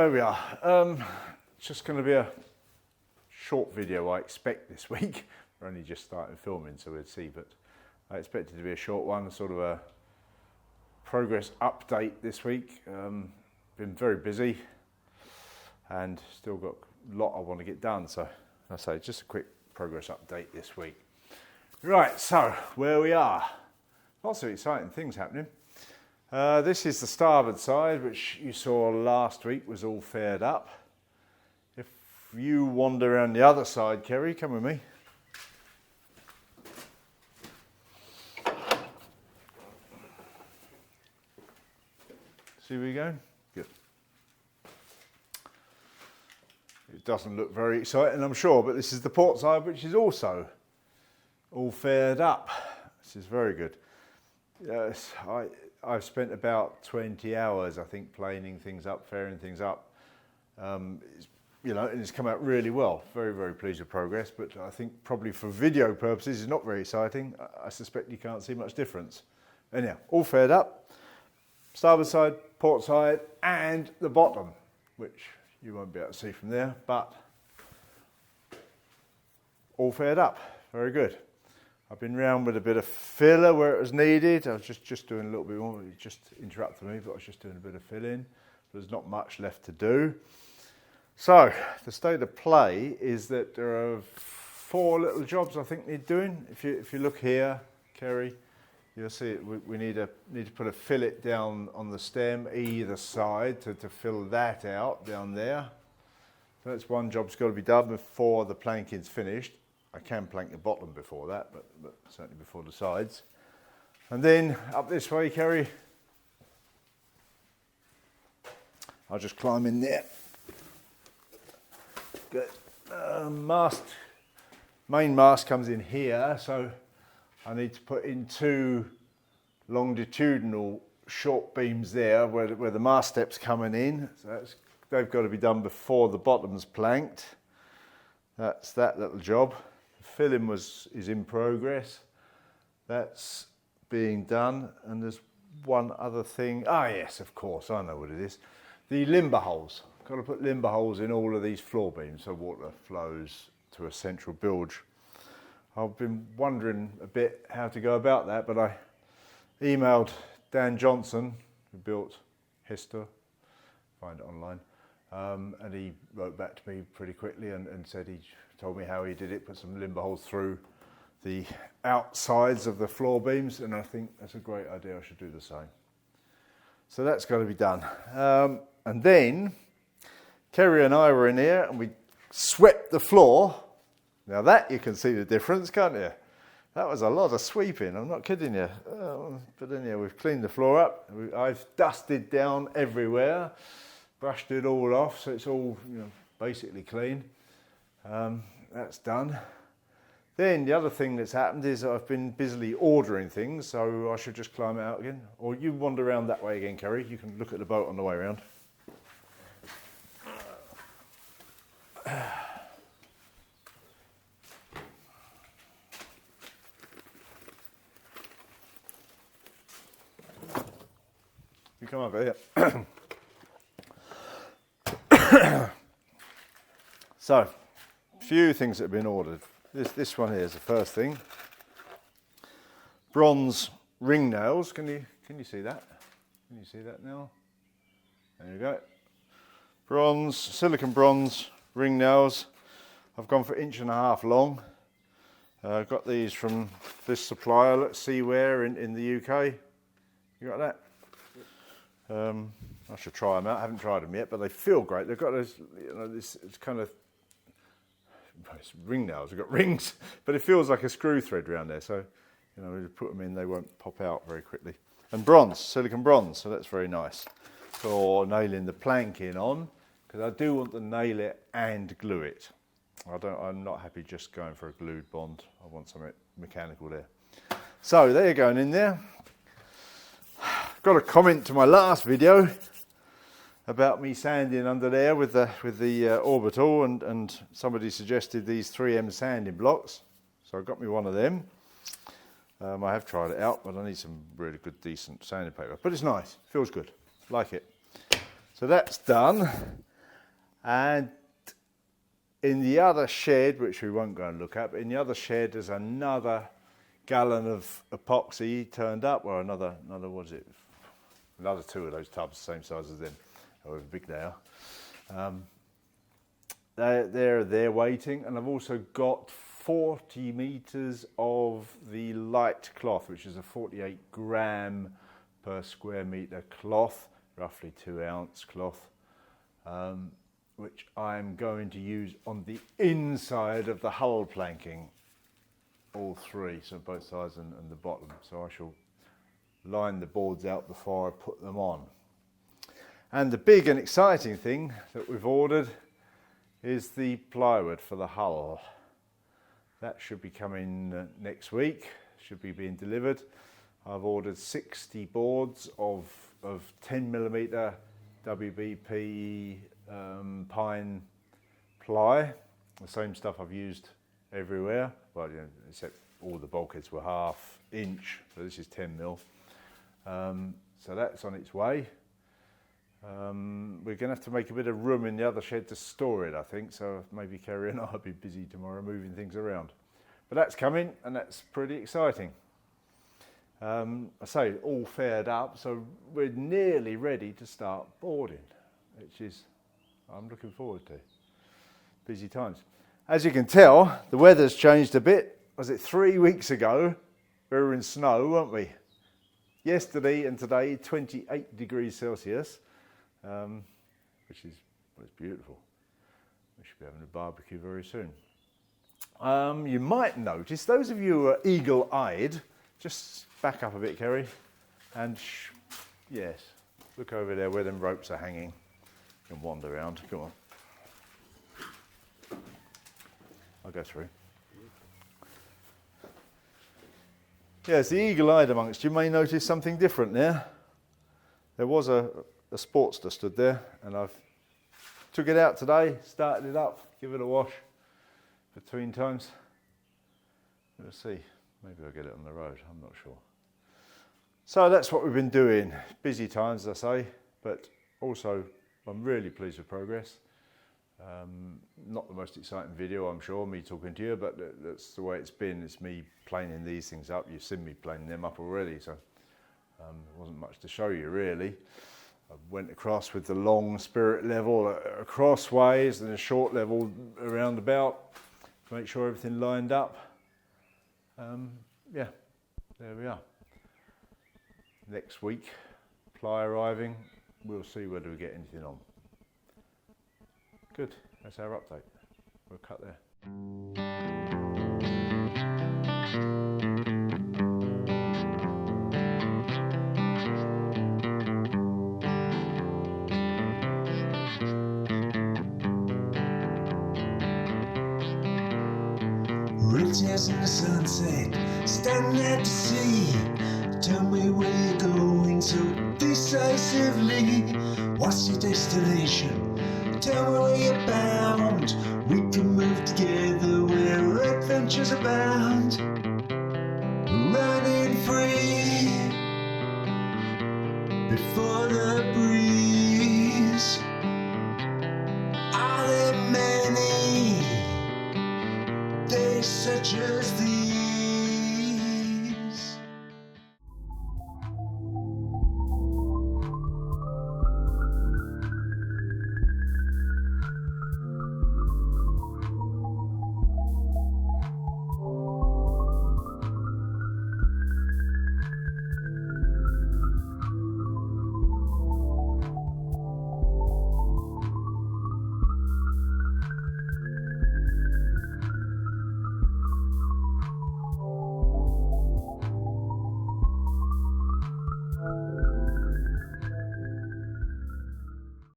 there we are. It's just going to be a short video, I expect, this week. We're only just starting filming, so we'll see, but I expect it to be a short one, sort of a progress update this week. Been very busy and still got a lot I want to get done, so I say just a quick progress update this week. Right, so where we are. Lots of exciting things happening. This is the starboard side, which you saw last week was all faired up. If you wander around the other side, Kerry, come with me. See where you're going? Good. It doesn't look very exciting, I'm sure, but this is the port side, which is also all faired up. This is very good. Yes, I've spent about 20 hours, I think, planing things up, fairing things up. You know, and it's come out really well. Very, very pleased with progress, but I think probably for video purposes, it's not very exciting. I suspect you can't see much difference. Anyhow, all faired up. Starboard side, port side, and the bottom, which you won't be able to see from there, but all faired up. Very good. I've been round with a bit of filler where it was needed. I was just doing a little bit more. It just interrupted me, but I was just doing a bit of filling. There's not much left to do. So the state of play is that there are 4 little jobs I think need doing. If you look here, Kerry, you'll see it. We need to put a fillet down on the stem either side to fill that out down there. So that's one job's got to be done before the planking's finished. I can plank the bottom before that, but certainly before the sides. And then up this way, Kerry, I'll just climb in there. Good. Main mast comes in here, so I need to put in 2 longitudinal short beams there where the mast step's coming in. So they've got to be done before the bottom's planked. That's that little job. Filling is in progress. That's being done, and there's one other thing. Ah, yes, of course, I know what it is. The limber holes. Got to put limber holes in all of these floor beams so water flows to a central bilge. I've been wondering a bit how to go about that, but I emailed Dan Johnson, who built Hester, find it online, and he wrote back to me pretty quickly and said he told me how he did it, put some limber holes through the outsides of the floor beams, and I think that's a great idea. I should do the same. So that's got to be done. And then Kerry and I were in here and we swept the floor. Now that you can see the difference, can't you? That was a lot of sweeping, I'm not kidding you. But anyhow, we've cleaned the floor up. I've dusted down everywhere, brushed it all off, so it's all, you know, basically clean. That's done. Then the other thing that's happened is I've been busily ordering things, so I should just climb out again. Or you wander around that way again, Kerry. You can look at the boat on the way around. You come over here. So, few things that have been ordered. This one here is the first thing. Bronze ring nails. Can you see that? Can you see that now? There you go. Bronze, silicon bronze ring nails. I've gone for 1.5 inch long. I got these from this supplier, let's see where in the UK. You got that? I should try them out. I haven't tried them yet, but they feel great. They've got this, you know, this it's kind of it's ring nails. They've got rings, but it feels like a screw thread around there. So, you know, when you put them in, they won't pop out very quickly. And bronze, silicon bronze. So that's very nice for nailing the planking on, because I do want to nail it and glue it. I'm not happy just going for a glued bond. I want something mechanical there. So they're going in there. Got a comment to my last video about me sanding under there with the orbital, and somebody suggested these 3M sanding blocks, so I got me one of them. I have tried it out, but I need some really good, decent sanding paper. But it's nice, feels good, like it. So that's done. And in the other shed, which we won't go and look at, but in the other shed there's another gallon of epoxy turned up, or another what is it? Another 2 of those tubs, same size as them, however big they are. They're waiting, and I've also got 40 metres of the light cloth, which is a 48 gram per square metre cloth, roughly 2 ounce cloth, which I'm going to use on the inside of the hull planking, all 3, so both sides and the bottom. So I shall line the boards out before I put them on. And the big and exciting thing that we've ordered is the plywood for the hull. That should be coming next week, should be being delivered. I've ordered 60 boards of 10mm WBP pine ply, the same stuff I've used everywhere, well, you know, except all the bulkheads were 1/2 inch, so this is 10mm. So that's on its way. We're going to have to make a bit of room in the other shed to store it, I think, so maybe Kerry and I'll be busy tomorrow moving things around. But that's coming, and that's pretty exciting. I say all faired up, so we're nearly ready to start boarding, which is, I'm looking forward to. Busy times. As you can tell, the weather's changed a bit. Was it 3 weeks ago? We were in snow, weren't we? Yesterday and today, 28 degrees Celsius, which is, well, it's beautiful. We should be having a barbecue very soon. You might notice, those of you who are eagle-eyed, just back up a bit, Kerry, and yes, look over there where them ropes are hanging. You can wander around, come on. I'll go through. Yes, the eagle-eyed amongst you may notice something different there. There was a Sportster stood there, and I've took it out today, started it up, give it a wash between times. We'll see, maybe I'll get it on the road, I'm not sure. So that's what we've been doing. Busy times, as I say, but also I'm really pleased with progress. Not the most exciting video, I'm sure, me talking to you, but that's the way it's been. It's me planing these things up. You've seen me planing them up already, so there wasn't much to show you really. I went across with the long spirit level across ways and a short level around about to make sure everything lined up. Yeah, there we are. Next week, ply arriving, we'll see whether we get anything on. Good, that's our update. We'll cut there. Riches in the sunset, standing at the sea. Tell me where you're going so decisively. What's your destination? Tell me where you're bound. We can move together where adventures abound. Running free before the